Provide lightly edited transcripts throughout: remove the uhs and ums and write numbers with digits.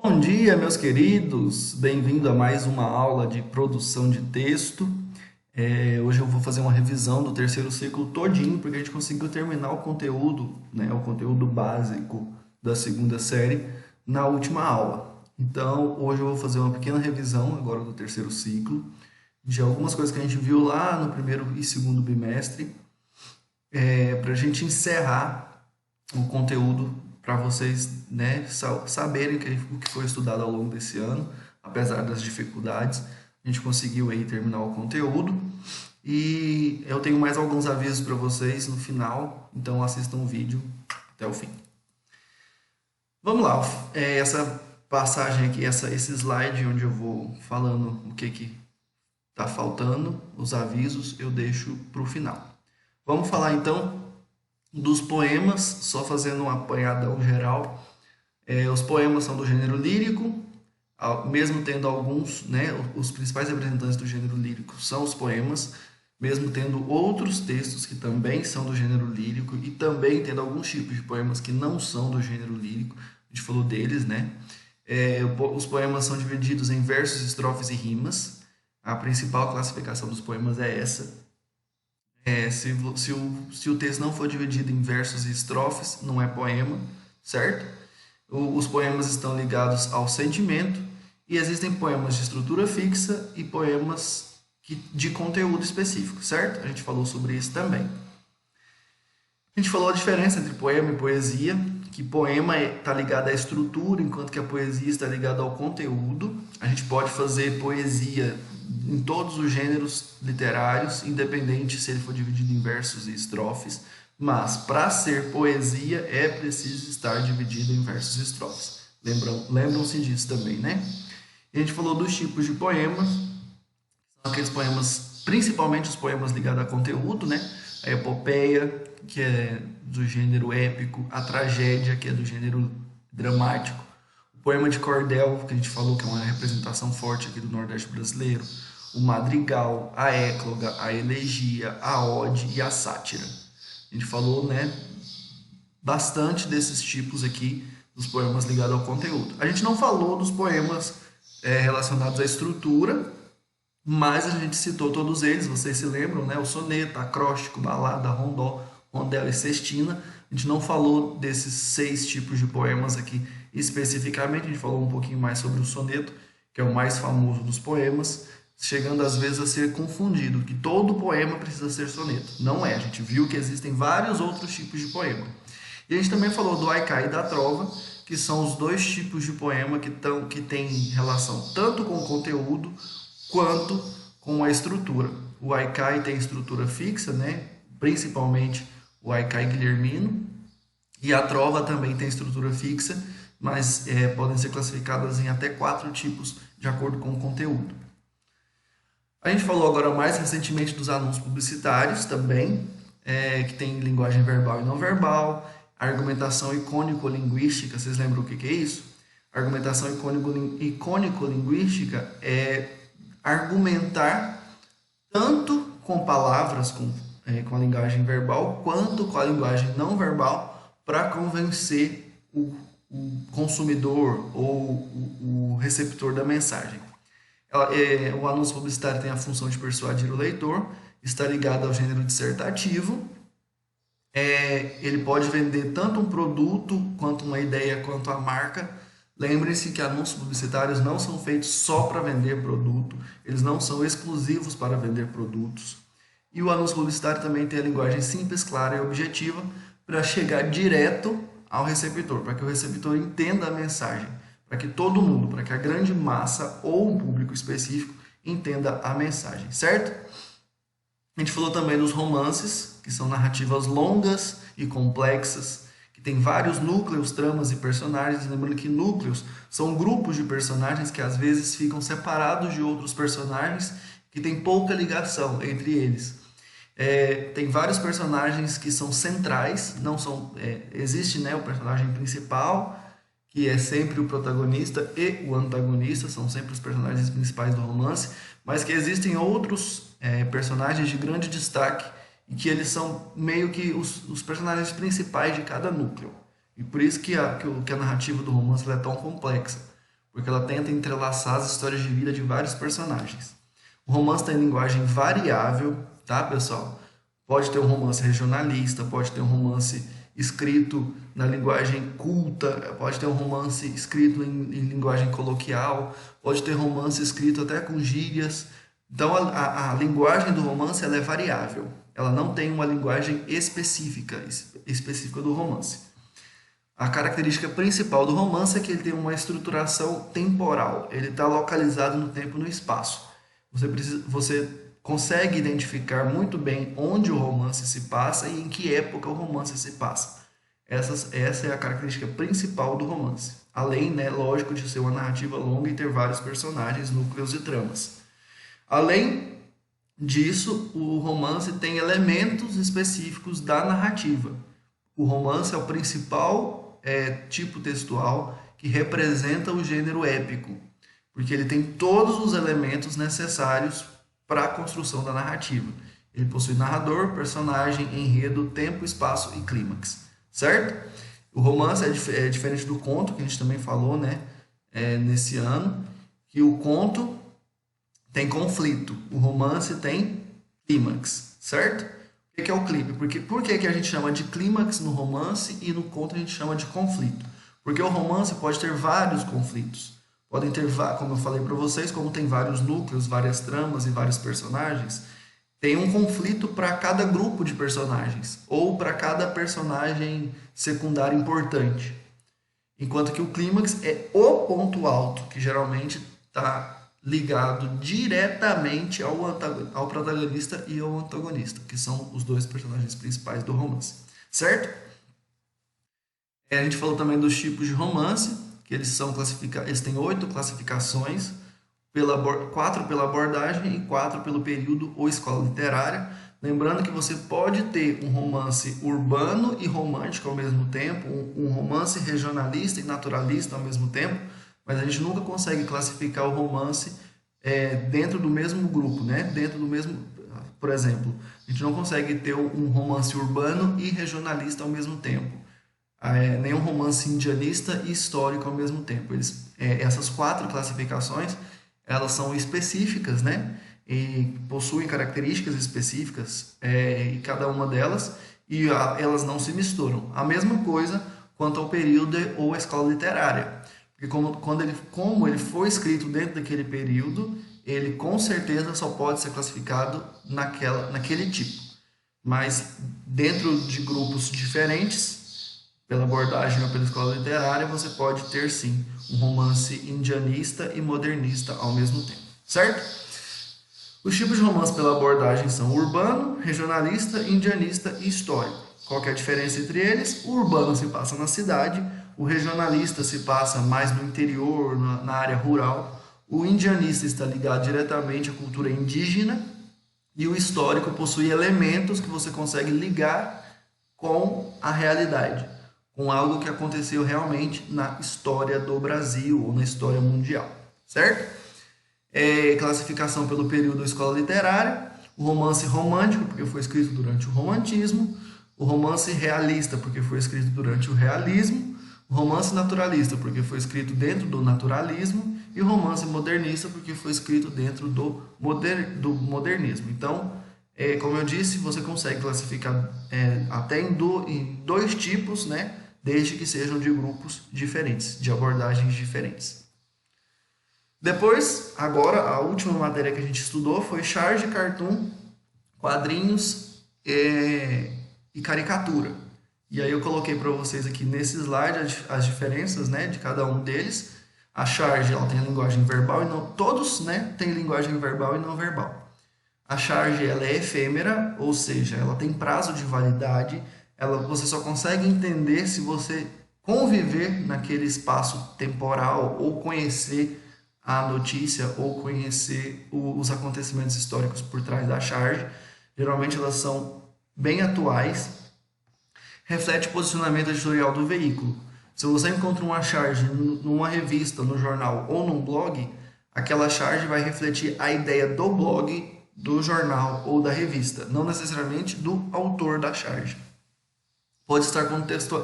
Bom dia, meus queridos! Bem-vindo a mais uma aula de produção de texto. Hoje eu vou fazer uma revisão do terceiro ciclo todinho, porque a gente conseguiu terminar o conteúdo, né, o conteúdo básico da segunda série na última aula. Então, hoje eu vou fazer uma pequena revisão agora do terceiro ciclo, de algumas coisas que a gente viu lá no primeiro e segundo bimestre, para a gente encerrar o conteúdo para vocês, né, saberem o que foi estudado ao longo desse ano, apesar das dificuldades, a gente conseguiu aí terminar o conteúdo. E eu tenho mais alguns avisos para vocês no final, então assistam o vídeo até o fim. Vamos lá, essa passagem aqui, esse slide onde eu vou falando o que está faltando, os avisos, eu deixo para o final. Vamos falar então dos poemas, só fazendo um apanhadão geral. Os poemas são do gênero lírico, mesmo tendo alguns, né, os principais representantes do gênero lírico são os poemas, mesmo tendo outros textos que também são do gênero lírico e também tendo alguns tipos de poemas que não são do gênero lírico, a gente falou deles, né? Os poemas são divididos em versos, estrofes e rimas. A principal classificação dos poemas é essa. Se o texto não for dividido em versos e estrofes, não é poema, certo? Os poemas estão ligados ao sentimento e existem poemas de estrutura fixa e poemas de conteúdo específico, certo? A gente falou sobre isso também. A gente falou a diferença entre poema e poesia, que poema está ligado à estrutura, enquanto que a poesia está ligada ao conteúdo. A gente pode fazer poesia em todos os gêneros literários, independente se ele for dividido em versos e estrofes, mas para ser poesia é preciso estar dividido em versos e estrofes. Lembram-se disso também, né? E a gente falou dos tipos de poemas, são aqueles poemas, principalmente os poemas ligados a conteúdo, né? A epopeia, que é do gênero épico, a tragédia, que é do gênero dramático, o poema de cordel, que a gente falou que é uma representação forte aqui do Nordeste brasileiro, o madrigal, a écloga, a elegia, a ode e a sátira. A gente falou, né, bastante desses tipos aqui dos poemas ligados ao conteúdo. A gente não falou dos poemas relacionados à estrutura, mas a gente citou todos eles, vocês se lembram, né? O soneto, acróstico, balada, rondó, rondel e sestina. A gente não falou desses 6 tipos de poemas aqui especificamente, a gente falou um pouquinho mais sobre o soneto, que é o mais famoso dos poemas, chegando às vezes a ser confundido, que todo poema precisa ser soneto. Não é, a gente viu que existem vários outros tipos de poema. E a gente também falou do haikai e da trova, que são os 2 tipos de poema que têm relação tanto com o conteúdo quanto com a estrutura. O haikai tem estrutura fixa, né? Principalmente o haikai guilhermino, e a trova também tem estrutura fixa, mas podem ser classificadas em até 4 tipos de acordo com o conteúdo. A gente falou agora mais recentemente dos anúncios publicitários também, que tem linguagem verbal e não verbal, argumentação icônico-linguística. Vocês lembram o que é isso? Argumentação icônico-linguística é argumentar tanto com palavras, com a linguagem verbal, quanto com a linguagem não verbal, para convencer o consumidor ou o receptor da mensagem. O anúncio publicitário tem a função de persuadir o leitor, está ligado ao gênero dissertativo. Ele pode vender tanto um produto, quanto uma ideia, quanto a marca. Lembrem-se que anúncios publicitários não são feitos só para vender produto, eles não são exclusivos para vender produtos. E o anúncio publicitário também tem a linguagem simples, clara e objetiva para chegar direto ao receptor, para que o receptor entenda a mensagem, para que todo mundo, para que a grande massa ou um público específico entenda a mensagem, certo? A gente falou também dos romances, que são narrativas longas e complexas, que tem vários núcleos, tramas e personagens. Lembrando que núcleos são grupos de personagens que às vezes ficam separados de outros personagens que tem pouca ligação entre eles. Tem vários personagens que são centrais, não são, existe, né, o personagem principal, que é sempre o protagonista, e o antagonista, são sempre os personagens principais do romance, mas que existem outros personagens de grande destaque e que eles são meio que os personagens principais de cada núcleo. E por isso que a narrativa do romance é tão complexa. porque ela tenta entrelaçar as histórias de vida de vários personagens. O romance tem linguagem variável, tá, pessoal? Pode ter um romance regionalista, pode ter um romance escrito na linguagem culta, pode ter um romance escrito em linguagem coloquial, pode ter romance escrito até com gírias. Então, a linguagem do romance ela é variável. Ela não tem uma linguagem específica do romance. A característica principal do romance é que ele tem uma estruturação temporal. Ele está localizado no tempo e no espaço. Você consegue identificar muito bem onde o romance se passa e em que época o romance se passa. Essa é a característica principal do romance. Além, né, lógico, de ser uma narrativa longa e ter vários personagens, núcleos e tramas. Além disso, o romance tem elementos específicos da narrativa. O romance é o principal tipo textual que representa o gênero épico, porque ele tem todos os elementos necessários para a construção da narrativa. Ele possui narrador, personagem, enredo, tempo, espaço e clímax, certo? O romance é diferente do conto, que a gente também falou, né, nesse ano, que o conto tem conflito, o romance tem clímax, certo? O que é o clímax? Por que a gente chama de clímax no romance e no conto a gente chama de conflito? Porque o romance pode ter vários conflitos. Podem ter, como eu falei para vocês, como tem vários núcleos, várias tramas e vários personagens, tem um conflito para cada grupo de personagens, ou para cada personagem secundário importante. Enquanto que o clímax é o ponto alto, que geralmente está ligado diretamente ao protagonista e ao antagonista, que são os dois personagens principais do romance, certo? A gente falou também dos tipos de romance, que eles têm 8 classificações, 4 pela abordagem e 4 pelo período ou escola literária. Lembrando que você pode ter um romance urbano e romântico ao mesmo tempo, um romance regionalista e naturalista ao mesmo tempo, mas a gente nunca consegue classificar o romance dentro do mesmo grupo, né? Dentro do mesmo, por exemplo, a gente não consegue ter um romance urbano e regionalista ao mesmo tempo, nem um romance indianista e histórico ao mesmo tempo. Essas 4 classificações, elas são específicas, né? E possuem características específicas em cada uma delas e elas não se misturam. A mesma coisa quanto ao período ou a escola literária. Porque como ele foi escrito dentro daquele período, ele com certeza só pode ser classificado naquele tipo. Mas dentro de grupos diferentes, pela abordagem ou pela escola literária, você pode ter sim um romance indianista e modernista ao mesmo tempo, certo? Os tipos de romance pela abordagem são urbano, regionalista, indianista e histórico. Qual que é a diferença entre eles? O urbano se passa na cidade, o regionalista se passa mais no interior, na área rural, o indianista está ligado diretamente à cultura indígena e o histórico possui elementos que você consegue ligar com a realidade, com algo que aconteceu realmente na história do Brasil ou na história mundial, certo? Classificação pelo período escola literária, o romance romântico, porque foi escrito durante o romantismo, o romance realista, porque foi escrito durante o realismo, o romance naturalista, porque foi escrito dentro do naturalismo, e o romance modernista, porque foi escrito dentro do modernismo. Então, como eu disse, você consegue classificar até em 2 tipos, né? Desde que sejam de grupos diferentes, de abordagens diferentes. Depois, agora, a última matéria que a gente estudou foi charge, cartoon, quadrinhos e caricatura. E aí eu coloquei para vocês aqui nesse slide as diferenças, né, de cada um deles. A charge, ela tem a linguagem verbal e não... Todos, né, têm linguagem verbal e não verbal. A charge, ela é efêmera, ou seja, ela tem prazo de validade. Você só consegue entender se você conviver naquele espaço temporal ou conhecer a notícia ou conhecer os acontecimentos históricos por trás da charge. Geralmente elas são bem atuais. Reflete o posicionamento editorial do veículo. Se você encontra uma charge numa revista, no jornal ou num blog, aquela charge vai refletir a ideia do blog, do jornal ou da revista, não necessariamente do autor da charge. Pode estar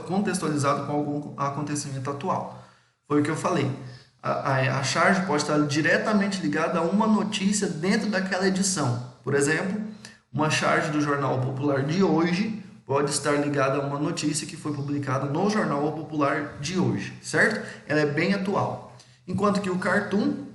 contextualizado com algum acontecimento atual. Foi o que eu falei. A charge pode estar diretamente ligada a uma notícia dentro daquela edição. Por exemplo, uma charge do Jornal Popular de hoje pode estar ligada a uma notícia que foi publicada no Jornal Popular de hoje, certo? Ela é bem atual. Enquanto que o cartoon,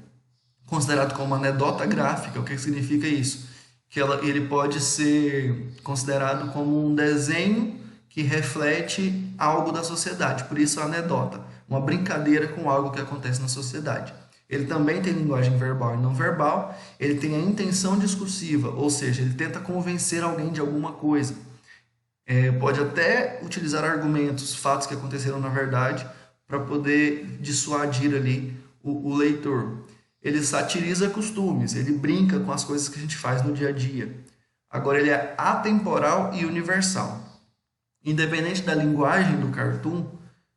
considerado como uma anedota gráfica, o que significa isso? Que ele pode ser considerado como um desenho que reflete algo da sociedade, por isso a anedota, uma brincadeira com algo que acontece na sociedade. Ele também tem linguagem verbal e não verbal, ele tem a intenção discursiva, ou seja, ele tenta convencer alguém de alguma coisa. Pode até utilizar argumentos, fatos que aconteceram na verdade, para poder dissuadir ali o leitor. Ele satiriza costumes, ele brinca com as coisas que a gente faz no dia a dia. Agora, ele é atemporal e universal. Independente da linguagem do cartoon,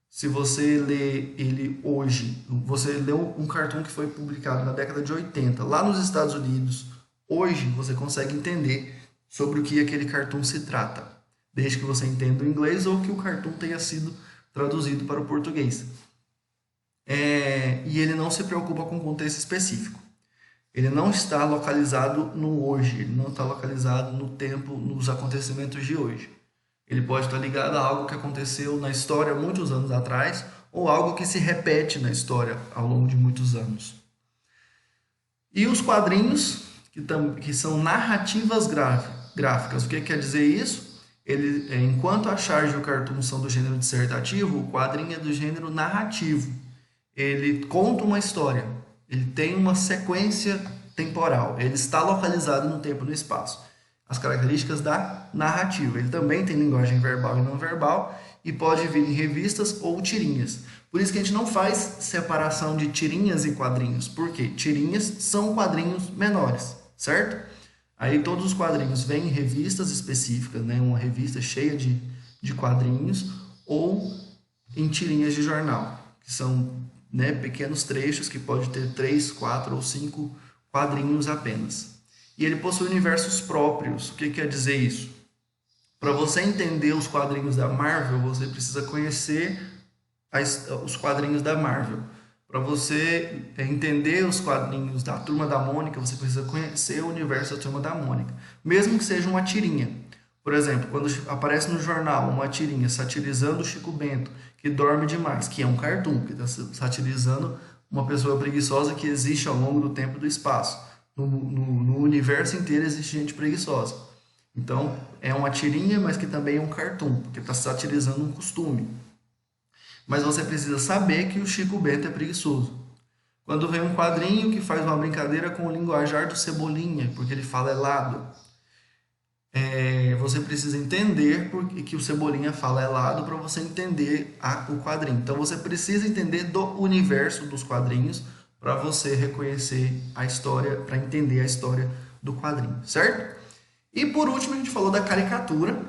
se você lê ele hoje, você leu um cartoon que foi publicado na década de 80, lá nos Estados Unidos, hoje você consegue entender sobre o que aquele cartoon se trata, desde que você entenda o inglês ou que o cartoon tenha sido traduzido para o português. E ele não se preocupa com contexto específico. Ele não está localizado no hoje, ele não está localizado no tempo, nos acontecimentos de hoje. Ele pode estar ligado a algo que aconteceu na história muitos anos atrás ou algo que se repete na história ao longo de muitos anos. E os quadrinhos, que são narrativas gráficas. O que quer dizer isso? Enquanto a charge e o cartoon são do gênero dissertativo, o quadrinho é do gênero narrativo. Ele conta uma história, ele tem uma sequência temporal, ele está localizado no tempo e no espaço. As características da narrativa. Ele também tem linguagem verbal e não verbal e pode vir em revistas ou tirinhas. Por isso que a gente não faz separação de tirinhas e quadrinhos. Por quê? Tirinhas são quadrinhos menores, certo? Aí todos os quadrinhos vêm em revistas específicas, né? Uma revista cheia de quadrinhos, ou em tirinhas de jornal, que são, né, pequenos trechos que pode ter 3, 4 ou 5 quadrinhos apenas. E ele possui universos próprios. O que quer dizer isso? Para você entender os quadrinhos da Marvel, você precisa conhecer os quadrinhos da Marvel. Para você entender os quadrinhos da Turma da Mônica, você precisa conhecer o universo da Turma da Mônica. Mesmo que seja uma tirinha. Por exemplo, quando aparece no jornal uma tirinha satirizando o Chico Bento, que dorme demais, que é um cartoon, que está satirizando uma pessoa preguiçosa que existe ao longo do tempo e do espaço. No universo inteiro existe gente preguiçosa. Então, é uma tirinha, mas que também é um cartoon, porque está satirizando um costume. Mas você precisa saber que o Chico Bento é preguiçoso. Quando vem um quadrinho que faz uma brincadeira com o linguajar do Cebolinha, porque ele fala helado, você precisa entender que o Cebolinha fala helado para você entender o quadrinho. Então, você precisa entender do universo dos quadrinhos para você reconhecer a história, para entender a história do quadrinho, certo? E por último, a gente falou da caricatura,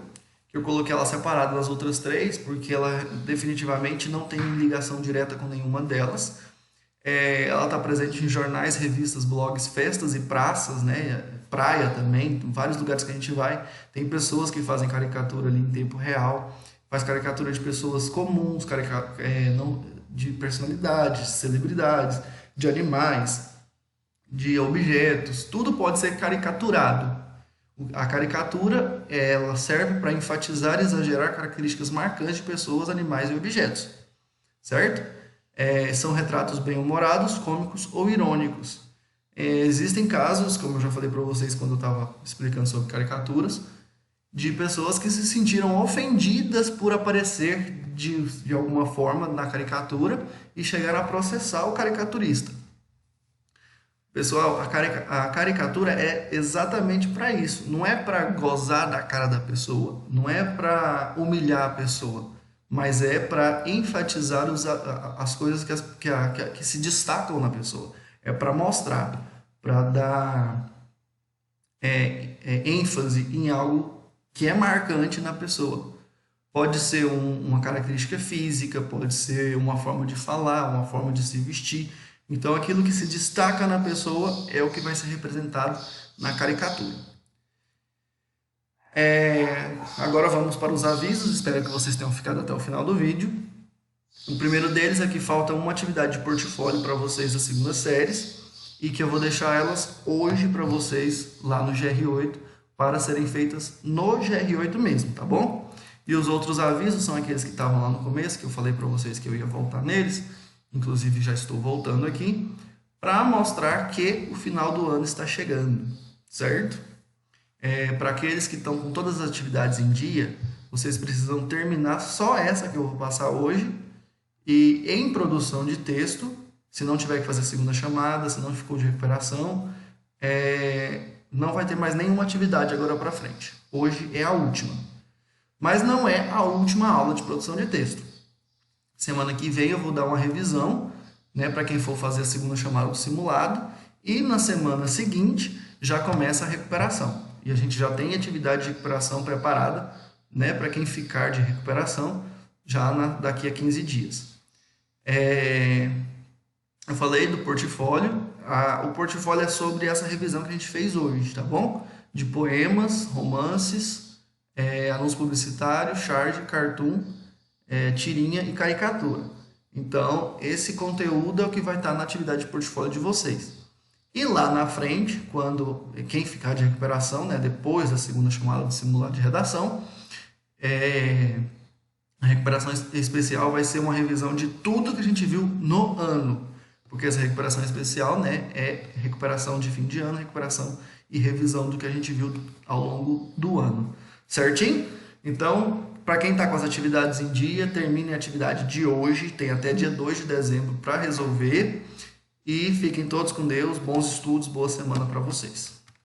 que eu coloquei ela separada das outras três, porque ela definitivamente não tem ligação direta com nenhuma delas. Ela está presente em jornais, revistas, blogs, festas e praças, né? Praia também, vários lugares que a gente vai. Tem pessoas que fazem caricatura ali em tempo real, faz caricatura de pessoas comuns, de personalidades, celebridades, de animais, de objetos, tudo pode ser caricaturado. A caricatura, ela serve para enfatizar e exagerar características marcantes de pessoas, animais e objetos, certo? São retratos bem-humorados, cômicos ou irônicos. Existem casos, como eu já falei para vocês quando eu estava explicando sobre caricaturas, de pessoas que se sentiram ofendidas por aparecer de alguma forma na caricatura e chegaram a processar o caricaturista. Pessoal, a caricatura é exatamente para isso. Não é para gozar da cara da pessoa, não é para humilhar a pessoa, mas é para enfatizar as coisas que se destacam na pessoa. É para mostrar, para dar ênfase em algo que é marcante na pessoa. Pode ser uma característica física, pode ser uma forma de falar, uma forma de se vestir. Então, aquilo que se destaca na pessoa é o que vai ser representado na caricatura. Agora vamos para os avisos. Espero que vocês tenham ficado até o final do vídeo. O primeiro deles é que falta uma atividade de portfólio para vocês das segundas séries e que eu vou deixar elas hoje para vocês lá no GR8 para serem feitas no GR8 mesmo, tá bom? E os outros avisos são aqueles que estavam lá no começo, que eu falei para vocês que eu ia voltar neles, inclusive já estou voltando aqui, para mostrar que o final do ano está chegando, certo? Para aqueles que estão com todas as atividades em dia, vocês precisam terminar só essa que eu vou passar hoje e em produção de texto, se não tiver que fazer segunda chamada, se não ficou de recuperação, não vai ter mais nenhuma atividade agora para frente. Hoje é a última. Mas não é a última aula de produção de texto. Semana que vem eu vou dar uma revisão, né, para quem for fazer a segunda chamada do simulado, e na semana seguinte já começa a recuperação. E a gente já tem atividade de recuperação preparada, né, para quem ficar de recuperação já daqui a 15 dias. Eu falei do portfólio. O portfólio é sobre essa revisão que a gente fez hoje, tá bom? De poemas, romances, anúncio publicitário, charge, cartoon, tirinha e caricatura. Então, esse conteúdo é o que vai estar na atividade de portfólio de vocês. E lá na frente, quando quem ficar de recuperação, né, depois da segunda chamada do simulado de redação, a recuperação especial vai ser uma revisão de tudo que a gente viu no ano. Porque essa recuperação especial, né, é recuperação de fim de ano, recuperação e revisão do que a gente viu ao longo do ano. Certinho? Então, para quem está com as atividades em dia, termine a atividade de hoje, tem até dia 2 de dezembro para resolver. E fiquem todos com Deus, bons estudos, boa semana para vocês.